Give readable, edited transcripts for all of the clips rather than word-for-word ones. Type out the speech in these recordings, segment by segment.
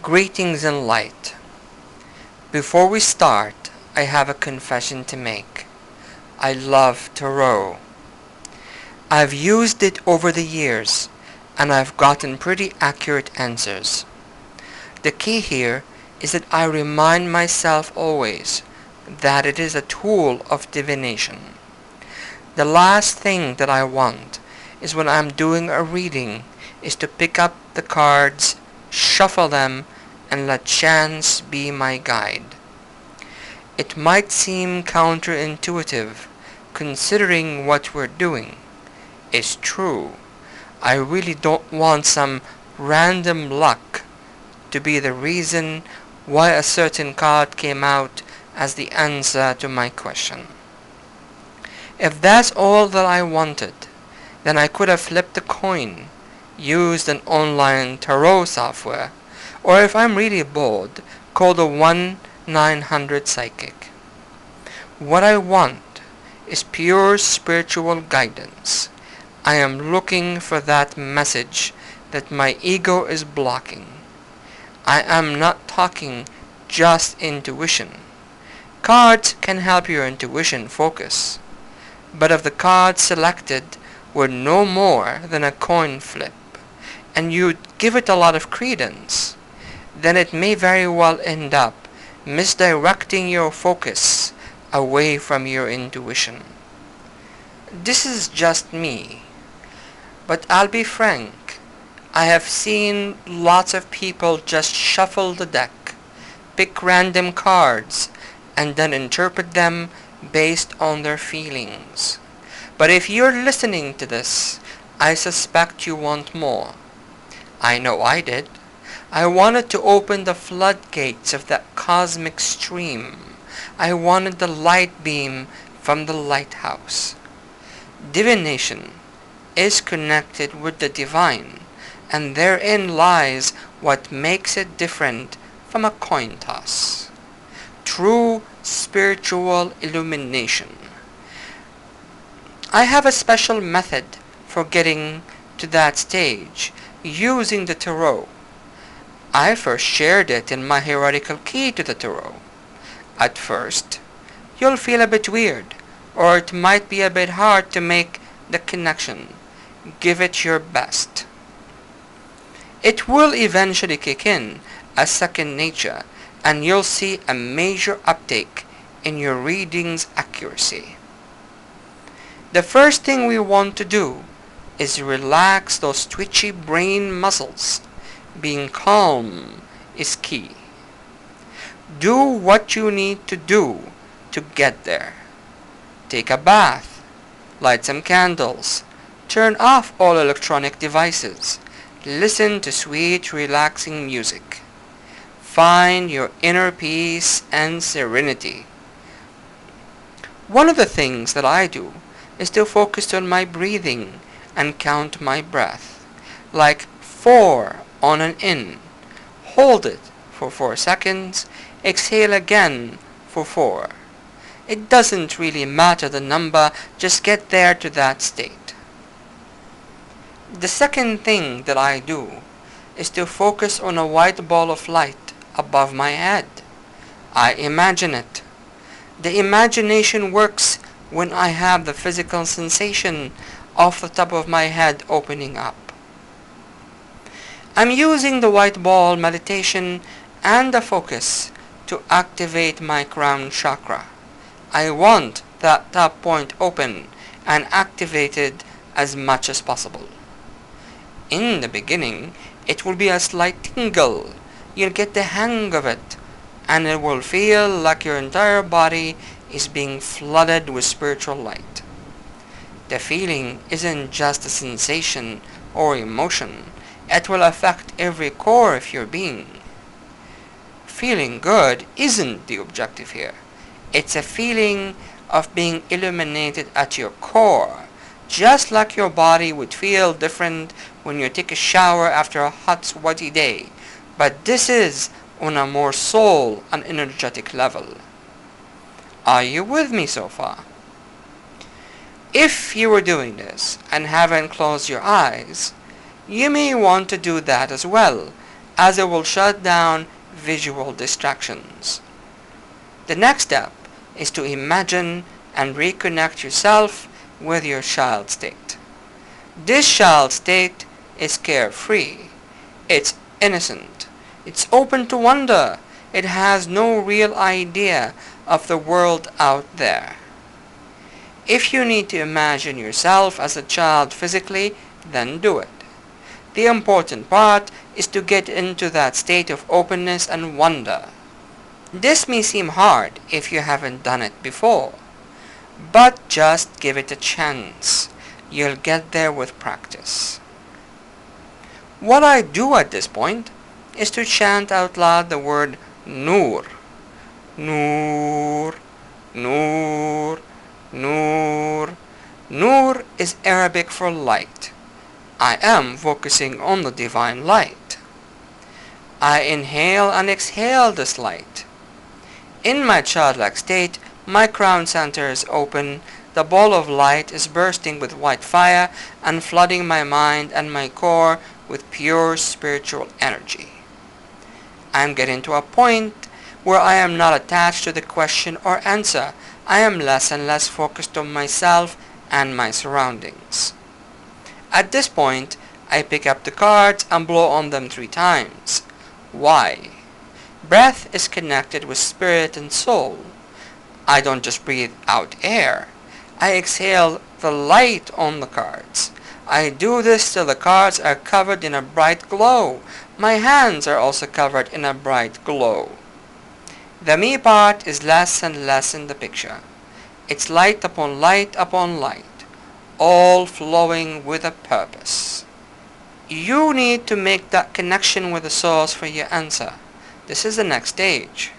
Greetings in light. Before we start, I have a confession to make. I love tarot. I've used it over the years, and I've gotten pretty accurate answers. The key here is that I remind myself always that it is a tool of divination. The last thing that I want is when I'm doing a reading is to pick up the cards, shuffle them, and let chance be my guide. It might seem counterintuitive, considering what we're doing. It's true. I really don't want some random luck to be the reason why a certain card came out as the answer to my question. If that's all that I wanted, then I could have flipped a coin, used an online tarot software, or if I'm really bored, called a 1-900 psychic. What I want is pure spiritual guidance. I am looking for that message that my ego is blocking. I am not talking just intuition. Cards can help your intuition focus, but if the cards selected were no more than a coin flip, and you'd give it a lot of credence, then it may very well end up misdirecting your focus away from your intuition. This is just me, but I'll be frank, I have seen lots of people just shuffle the deck, pick random cards, and then interpret them based on their feelings. But if you're listening to this, I suspect you want more. I know I did. I wanted to open the floodgates of that cosmic stream. I wanted the light beam from the lighthouse. Divination is connected with the divine, and therein lies what makes it different from a coin toss. True spiritual illumination. I have a special method for getting to that stage using the tarot. I first shared it in my Heretical Key to the tarot. At first, you'll feel a bit weird, or it might be a bit hard to make the connection. Give it your best. It will eventually kick in as second nature, and you'll see a major uptake in your reading's accuracy. The first thing we want to do is relax those twitchy brain muscles. Being calm is key. Do what you need to do to get there. Take a bath, light some candles, turn off all electronic devices, listen to sweet, relaxing music. Find your inner peace and serenity. One of the things that I do is to focus on my breathing and count my breath, like 4 on an in. Hold it for 4 seconds, exhale again for 4. It doesn't really matter the number, just get there to that state. The second thing that I do is to focus on a white ball of light above my head. I imagine it. The imagination works when I have the physical sensation of the top of my head opening up. I'm using the white ball meditation and the focus to activate my crown chakra. I want that top point open and activated as much as possible. In the beginning, it will be a slight tingle. You'll get the hang of it, and it will feel like your entire body is being flooded with spiritual light. The feeling isn't just a sensation or emotion. It will affect every core of your being. Feeling good isn't the objective here. It's a feeling of being illuminated at your core, just like your body would feel different when you take a shower after a hot, sweaty day. But this is on a more soul and energetic level. Are you with me so far? If you were doing this and haven't closed your eyes, you may want to do that as well, as it will shut down visual distractions. The next step is to imagine and reconnect yourself with your child state. This child state is carefree. It's innocent. It's open to wonder. It has no real idea of the world out there. If you need to imagine yourself as a child physically, then do it. The important part is to get into that state of openness and wonder. This may seem hard if you haven't done it before, but just give it a chance. You'll get there with practice. What I do at this point is to chant out loud the word Nur. Nur, Nur, Nur. Nur is Arabic for light. I am focusing on the divine light. I inhale and exhale this light. In my childlike state, my crown center is open, the ball of light is bursting with white fire and flooding my mind and my core with pure spiritual energy. I am getting to a point where I am not attached to the question or answer. I am less and less focused on myself and my surroundings. At this point, I pick up the cards and blow on them 3 times. Why? Breath is connected with spirit and soul. I don't just breathe out air. I exhale the light on the cards. I do this till the cards are covered in a bright glow. My hands are also covered in a bright glow. The me part is less and less in the picture. It's light upon light upon light, all flowing with a purpose. You need to make that connection with the source for your answer. This is the next stage.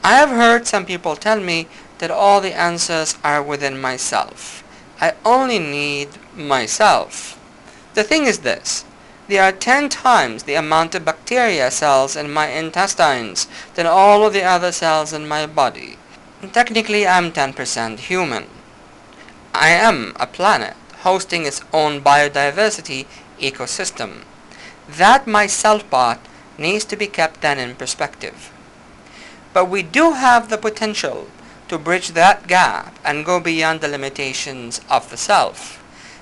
I have heard some people tell me that all the answers are within myself. I only need myself. The thing is this. There are 10 times the amount of bacteria cells in my intestines than all of the other cells in my body. And technically, I'm 10% human. I am a planet hosting its own biodiversity ecosystem. That myself part needs to be kept then in perspective. But we do have the potential to bridge that gap and go beyond the limitations of the self.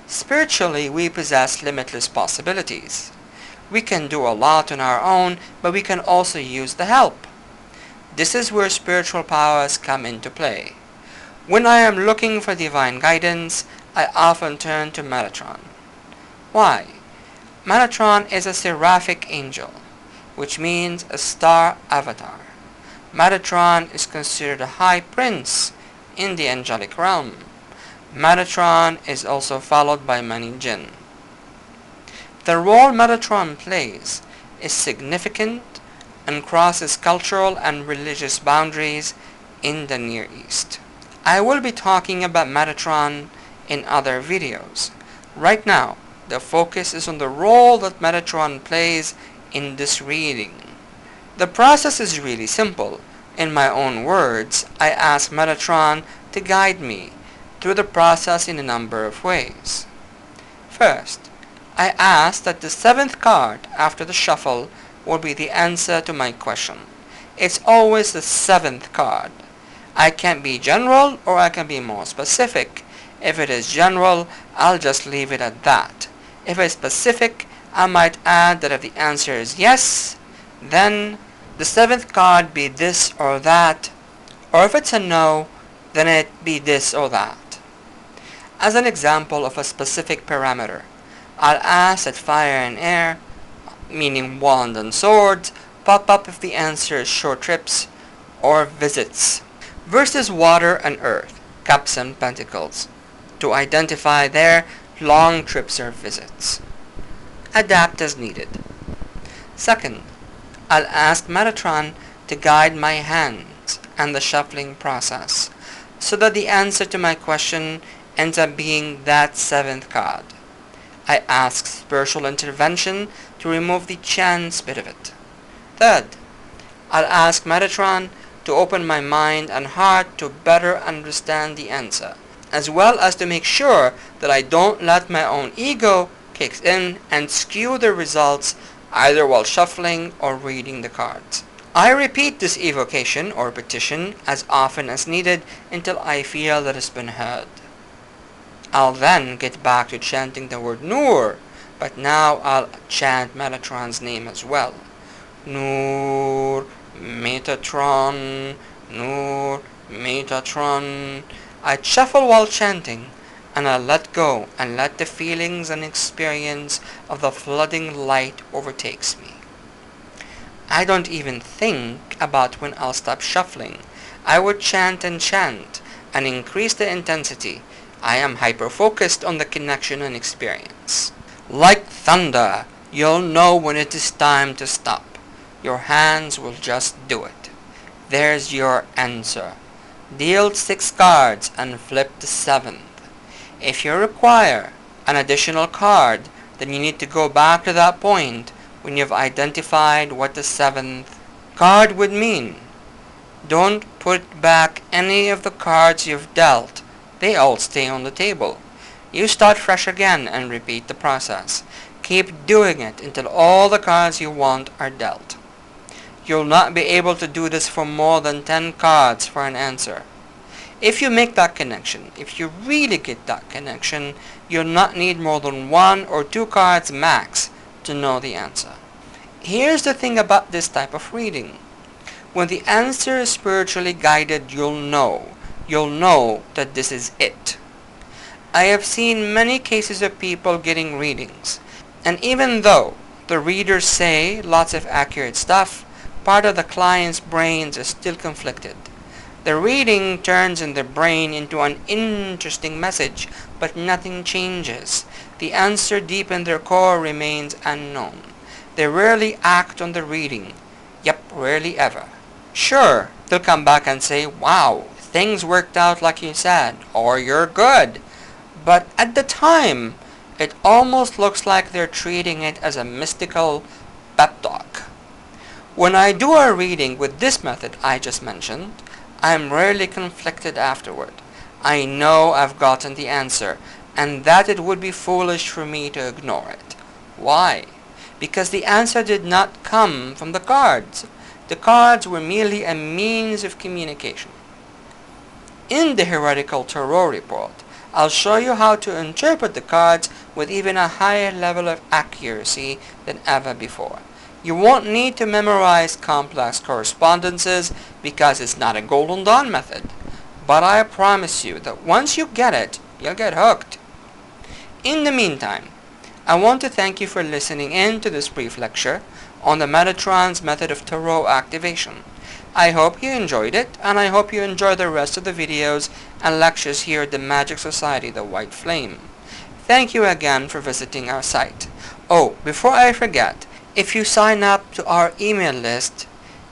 Spiritually, we possess limitless possibilities. We can do a lot on our own, but we can also use the help. This is where spiritual powers come into play. When I am looking for divine guidance, I often turn to Metatron. Why? Metatron is a seraphic angel, which means a star avatar. Metatron is considered a high prince in the angelic realm. Metatron is also followed by many jinn. The role Metatron plays is significant and crosses cultural and religious boundaries in the Near East. I will be talking about Metatron in other videos. Right now, the focus is on the role that Metatron plays in this reading. The process is really simple. In my own words, I ask Metatron to guide me through the process in a number of ways. First, I ask that the 7th card after the shuffle will be the answer to my question. It's always the 7th card. I can be general or I can be more specific. If it is general, I'll just leave it at that. If it's specific, I might add that if the answer is yes, then the 7th card be this or that, or if it's a no, then it be this or that. As an example of a specific parameter, I'll ask that fire and air, meaning wand and swords, pop up if the answer is short trips or visits, versus water and earth, cups and pentacles, to identify their long trips or visits. Adapt as needed. Second, I'll ask Metatron to guide my hands and the shuffling process, so that the answer to my question ends up being that 7th card. I ask spiritual intervention to remove the chance bit of it. Third, I'll ask Metatron to open my mind and heart to better understand the answer, as well as to make sure that I don't let my own ego kick in and skew the results either while shuffling or reading the cards. I repeat this evocation or petition as often as needed until I feel that it's been heard. I'll then get back to chanting the word Nur, but now I'll chant Metatron's name as well. Nur, Metatron, Nur, Metatron. I shuffle while chanting, and I let go and let the feelings and experience of the flooding light overtakes me. I don't even think about when I'll stop shuffling. I would chant and increase the intensity. I am hyper-focused on the connection and experience. Like thunder, you'll know when it is time to stop. Your hands will just do it. There's your answer. Deal 6 cards and flip the 7th. If you require an additional card, then you need to go back to that point when you've identified what the 7th card would mean. Don't put back any of the cards you've dealt. They all stay on the table. You start fresh again and repeat the process. Keep doing it until all the cards you want are dealt. You'll not be able to do this for more than 10 cards for an answer. If you make that connection, if you really get that connection, you'll not need more than 1 or 2 cards max to know the answer. Here's the thing about this type of reading. When the answer is spiritually guided, you'll know that this is it. I have seen many cases of people getting readings, and even though the readers say lots of accurate stuff, part of the client's brains is still conflicted. The reading turns in the brain into an interesting message, but nothing changes. The answer deep in their core remains unknown. They rarely act on the reading. Yep, rarely ever. Sure, they'll come back and say, wow, things worked out like you said, or you're good. But at the time, it almost looks like they're treating it as a mystical pep talk. When I do a reading with this method I just mentioned, I'm rarely conflicted afterward. I know I've gotten the answer, and that it would be foolish for me to ignore it. Why? Because the answer did not come from the cards. The cards were merely a means of communication. In the Heretical Tarot report, I'll show you how to interpret the cards with even a higher level of accuracy than ever before. You won't need to memorize complex correspondences because it's not a Golden Dawn method. But I promise you that once you get it, you'll get hooked. In the meantime, I want to thank you for listening in to this brief lecture on the Metatron's method of tarot activation. I hope you enjoyed it, and I hope you enjoy the rest of the videos and lectures here at the Magic Society, the White Flame. Thank you again for visiting our site. Oh, before I forget, if you sign up to our email list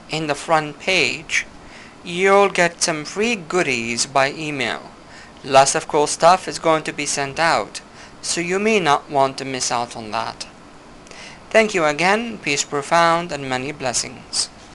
in the front page, you'll get some free goodies by email. Lots of cool stuff is going to be sent out, so you may not want to miss out on that. Thank you again, peace profound, and many blessings.